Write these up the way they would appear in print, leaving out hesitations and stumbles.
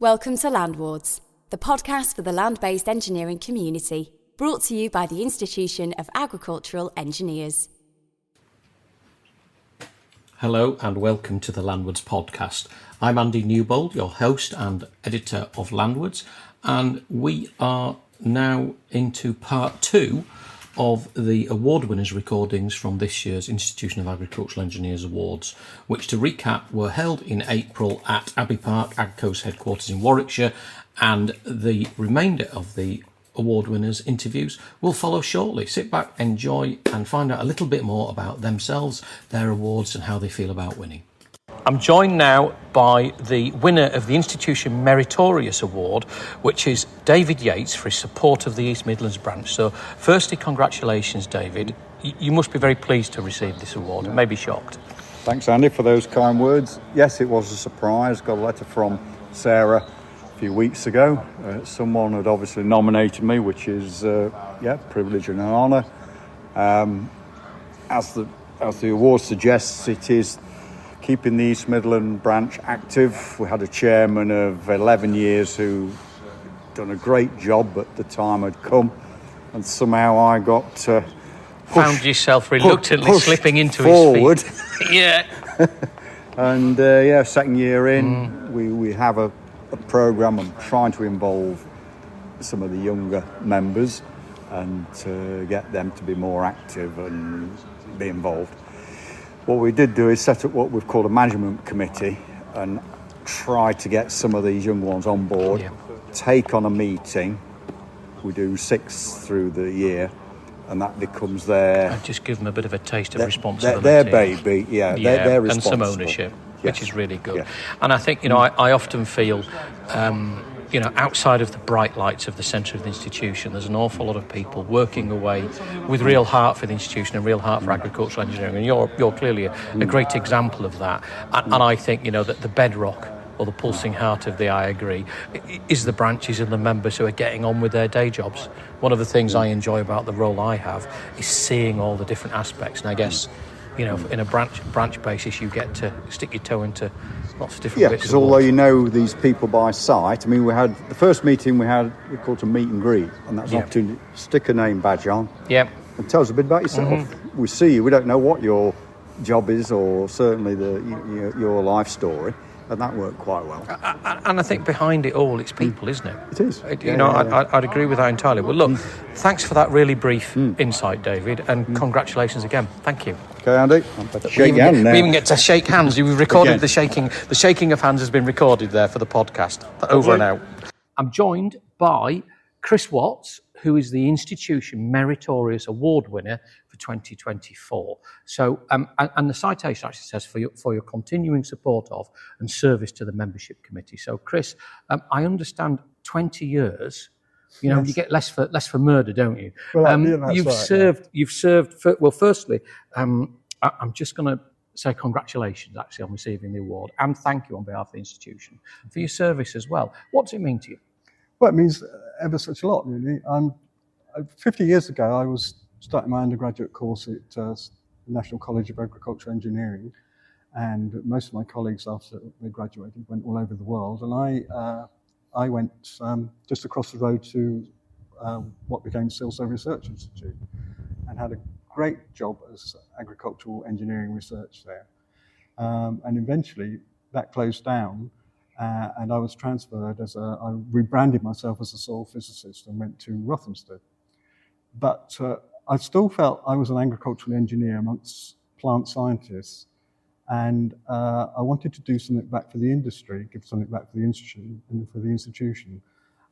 Welcome to Landwards, the podcast for the land-based engineering community, brought to you by the Institution of Agricultural Engineers. Hello and welcome to the Landwards podcast. I'm Andy Newbold, your host and editor of Landwards, and we are now into part 2 of the award winners' recordings from this year's Institution of Agricultural Engineers Awards, which, to recap, were held in April at Abbey Park, AGCO's headquarters in Warwickshire, and the remainder of the award winners' interviews will follow shortly. Sit back, enjoy, and find out a little bit more about themselves, their awards, and how they feel about winning. I'm joined now by the winner of the Institution Meritorious Award, which is David Yates, for his support of the East Midlands branch. So, firstly, congratulations, David. You must be very pleased to receive this award and maybe shocked. Thanks, Andy, for those kind words. Yes, it was a surprise. Got a letter from Sarah a few weeks ago. Someone had obviously nominated me, which is, privilege and an honour. As the award suggests, it is keeping the East Midland branch active. We had a chairman of 11 years who done a great job, but the time had come, and somehow I got found yourself reluctantly slipping into forward. His feet. Yeah. And second year in, we have a programme. I'm trying to involve some of the younger members and to get them to be more active and be involved. What we did do is set up what we've called a management committee and try to get some of these young ones on board, take on a meeting. We do 6 through the year, and that becomes their... And just give them a bit of a taste of responsibility. Their baby, they're and some ownership, which is really good. Yeah. And I think, I often feel... outside of the bright lights of the centre of the institution, there's an awful lot of people working away with real heart for the institution and real heart for agricultural engineering, and you're clearly a great example of that. And I think, that the bedrock or the pulsing heart of the IAgrE is the branches and the members who are getting on with their day jobs. One of the things I enjoy about the role I have is seeing all the different aspects, and I guess, in a branch basis, you get to stick your toe into lots of different bits. Yeah, because although you know these people by sight, we had the first meeting we called it a meet and greet, and that's an opportunity to stick a name badge on. Yeah. And tell us a bit about yourself. We see you, we don't know what your job is, or certainly your life story. And that worked quite well. And I think behind it all, it's people, isn't it? It is. I'd agree with that entirely. Well, look, thanks for that really brief insight, David, and congratulations again. Thank you. Okay, Andy. Shake hands now. We even get to shake hands. We've recorded the shaking. The shaking of hands has been recorded there for the podcast. Over and out. I'm joined by Chris Watts, who is the Institution Meritorious Award winner for 2024. So, and the citation actually says for your continuing support of and service to the membership committee. So, Chris, I understand 20 years. You get less for murder, don't you? Well, you've served. Well, firstly, I'm just going to say congratulations actually on receiving the award, and thank you on behalf of the institution for your service as well. What does it mean to you? Well, it means ever such a lot, really. 50 years ago, I was starting my undergraduate course at the National College of Agricultural Engineering, and most of my colleagues, after they graduated, went all over the world, and I went just across the road to what became Silsoe Research Institute, and had a great job as agricultural engineering research there. And eventually, that closed down. And I was transferred I rebranded myself as a soil physicist and went to Rothamsted. But I still felt I was an agricultural engineer amongst plant scientists, and I wanted to do something back for the industry, give something back for the institution.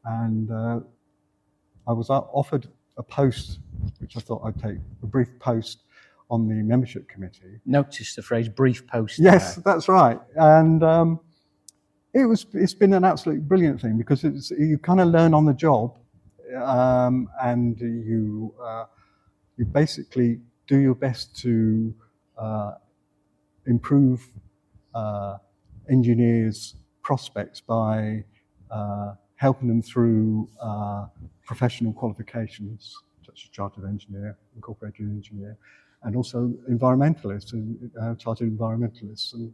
And I was offered a post, which I thought I'd take, a brief post on the membership committee. Notice the phrase brief post. Yes, that's right. And it's been an absolutely brilliant thing, because you kind of learn on the job, and you basically do your best to improve engineers' prospects by helping them through professional qualifications such as chartered engineer, incorporated engineer, and also environmentalists and chartered environmentalists and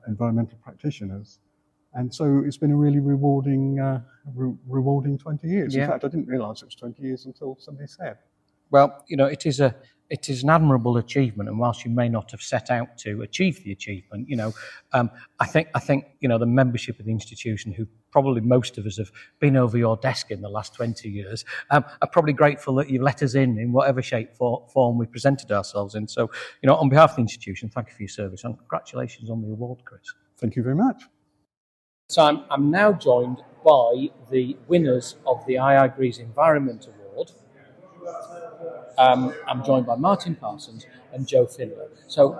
environmental practitioners. And so it's been a really rewarding 20 years. Yeah. In fact, I didn't realise it was 20 years until somebody said. Well, it is an admirable achievement, and whilst you may not have set out to achieve the achievement, I think the membership of the institution, who probably most of us have been over your desk in the last 20 years, are probably grateful that you've let us in whatever shape form we presented ourselves in. So, on behalf of the institution, thank you for your service and congratulations on the award, Chris. Thank you very much. So I'm now joined by the winners of the IAgrE's Environment Award. I'm joined by Martin Parsons and Joe Finlow. So,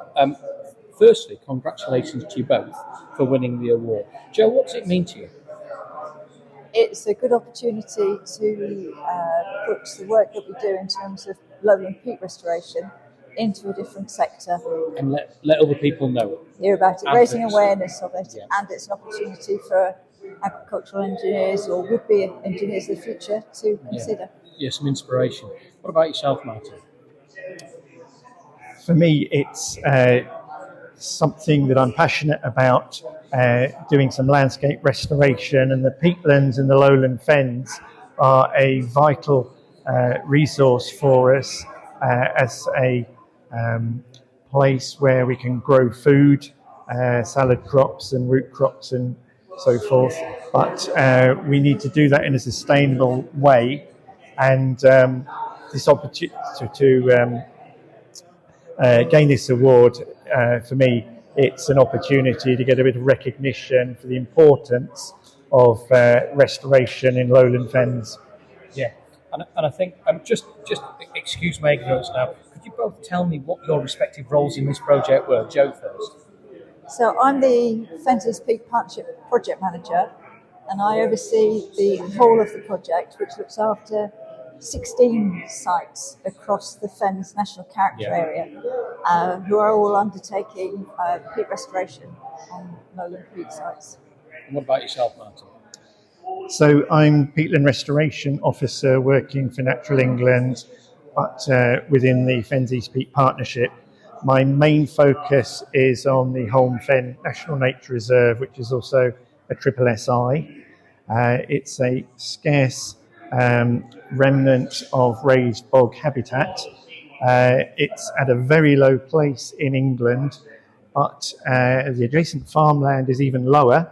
firstly, congratulations to you both for winning the award. Joe, what does it mean to you? It's a good opportunity to put the work that we do in terms of lowland peat restoration into a different sector. And let other people know. Hear about it, raising awareness of it, Yeah. and it's an opportunity for agricultural engineers or would-be engineers of the future to consider. Yeah, some inspiration. What about yourself, Martin? For me, it's something that I'm passionate about, doing some landscape restoration, and the peatlands and the lowland fens are a vital resource for us as a place where we can grow food, salad crops and root crops and so forth. But we need to do that in a sustainable way, and this opportunity to gain this award, for me, it's an opportunity to get a bit of recognition for the importance of restoration in lowland fens. Yeah, and I think, just excuse my ignorance now, could you both tell me what your respective roles in this project were? Joe first. So I'm the Fences Peak Partnership Project Manager, and I oversee the whole of the project, which looks after 16 sites across the Fens National Character Area, who are all undertaking peat restoration on lowland peat sites. And what about yourself, Martin? So I'm Peatland Restoration Officer working for Natural England, but within the Fens East Peat Partnership. My main focus is on the Holme Fen National Nature Reserve, which is also a triple SI. It's a scarce remnant of raised bog habitat. It's at a very low place in England, but the adjacent farmland is even lower,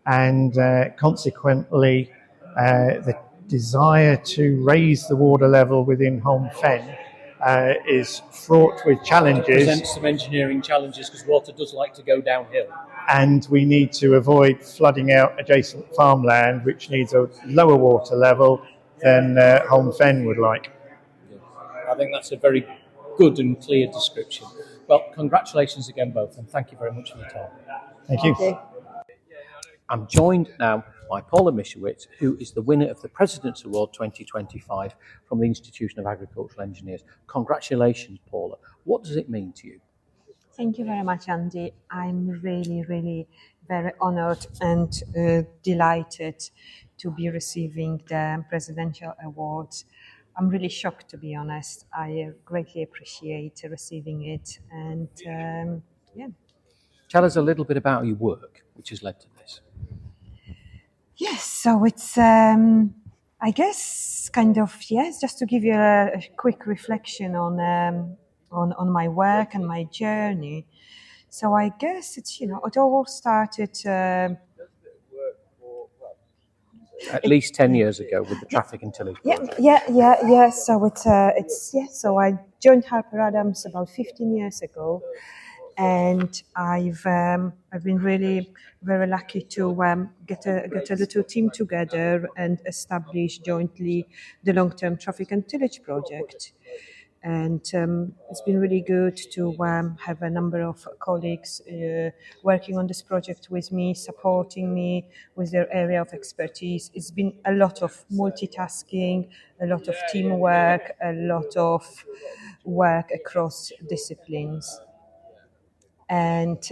and consequently the desire to raise the water level within Holme Fen is fraught with challenges. It presents some engineering challenges because water does like to go downhill. And we need to avoid flooding out adjacent farmland, which needs a lower water level than Holme Fen would like. I think that's a very good and clear description. Well, congratulations again both, and thank you very much for your time. Thank you. Okay. I'm joined now by Paula Misiewicz, who is the winner of the President's Award 2025 from the Institution of Agricultural Engineers. Congratulations, Paula. What does it mean to you? Thank you very much, Andy. I'm really very honoured and delighted to be receiving the Presidential Award. I'm really shocked, to be honest. I greatly appreciate receiving it. And Tell us a little bit about your work, which has led to this. Yes, so it's, I guess, just to give you a quick reflection on my work and my journey. So I guess it's, it all started At least 10 years ago with the traffic and tillage project. Yeah. So I joined Harper Adams about 15 years ago, and I've been really very lucky to get a little team together and establish jointly the long-term traffic and tillage project. And it's been really good to have a number of colleagues working on this project with me, supporting me with their area of expertise. It's been a lot of multitasking, a lot of teamwork, a lot of work across disciplines. And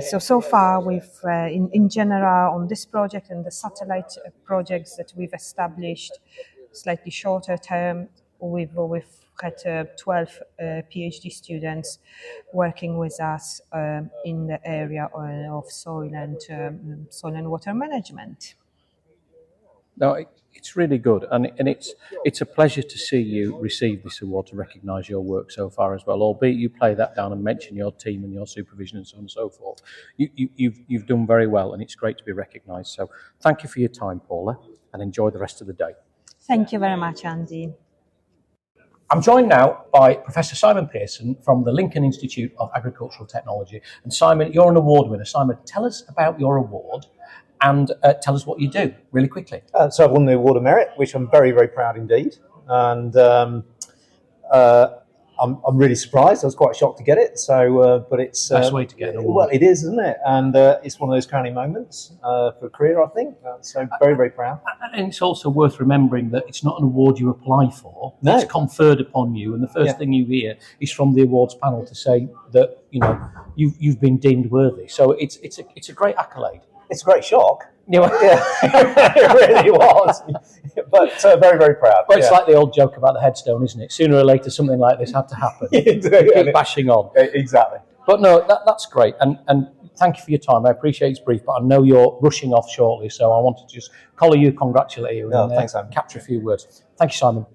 so far, we've, in general, on this project and the satellite projects that we've established, slightly shorter term, we've had 12 PhD students working with us in the area of soil and water management. No, it's really good, and it's a pleasure to see you receive this award to recognise your work so far as well. Albeit you play that down and mention your team and your supervision and so on and so forth. You've done very well, and it's great to be recognised. So thank you for your time, Paula, and enjoy the rest of the day. Thank you very much, Andy. I'm joined now by Professor Simon Pearson from the Lincoln Institute of Agricultural Technology. And Simon, you're an award winner. Simon, tell us about your award and tell us what you do, really quickly. So I've won the Award of Merit, which I'm very, very proud indeed. And I'm really surprised. I was quite shocked to get it. So, but it's best way to get an award. Well, it is, isn't it? And it's one of those crowning moments for a career, I think. So very, very proud. And it's also worth remembering that it's not an award you apply for. No. It's conferred upon you, and the first thing you hear is from the awards panel to say that you've been deemed worthy. So it's a great accolade. It's a great shock. Yeah, It really was. But very, very proud. Well, it's like the old joke about the headstone, isn't it? Sooner or later, something like this had to happen. Keep bashing on. Exactly. But no, that's great. And thank you for your time. I appreciate it's brief, but I know you're rushing off shortly, so I want to just collar you, congratulate you, and thanks, Simon. Capture a few words. Thank you, Simon.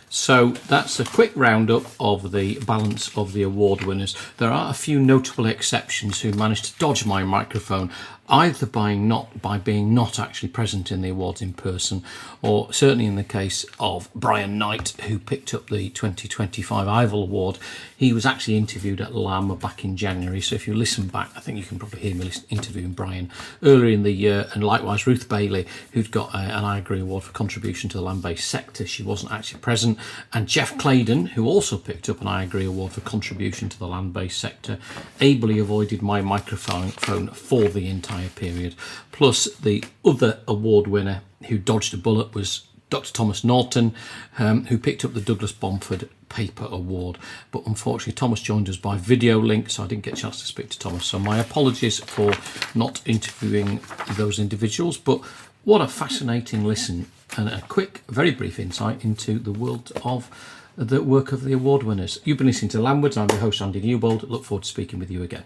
So that's a quick roundup of the balance of the award winners. There are a few notable exceptions who managed to dodge my microphone, either by being not actually present in the awards in person, or certainly in the case of Brian Knight, who picked up the 2025 IAgrE Award. He was actually interviewed at LAM back in January, so if you listen back, I think you can probably hear me interviewing Brian earlier in the year. And likewise Ruth Bailey, who'd got an IAgrE Award for contribution to the land-based sector. She wasn't actually present. And Jeff Claydon, who also picked up an IAgrE Award for contribution to the land-based sector, ably avoided my microphone for the entire period. Plus, the other award winner who dodged a bullet was Dr. Thomas Norton, who picked up the Douglas Bomford Paper Award. But unfortunately, Thomas joined us by video link, so I didn't get a chance to speak to Thomas. So my apologies for not interviewing those individuals. But what a fascinating listen and a quick, very brief insight into the world of the work of the award winners. You've been listening to Landwards. I'm your host, Andy Newbold. Look forward to speaking with you again.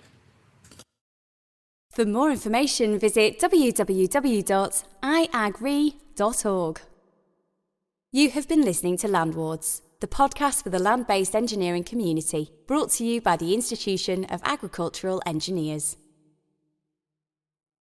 For more information, visit www.IAgrE.org. You have been listening to Landwards, the podcast for the land-based engineering community, brought to you by the Institution of Agricultural Engineers.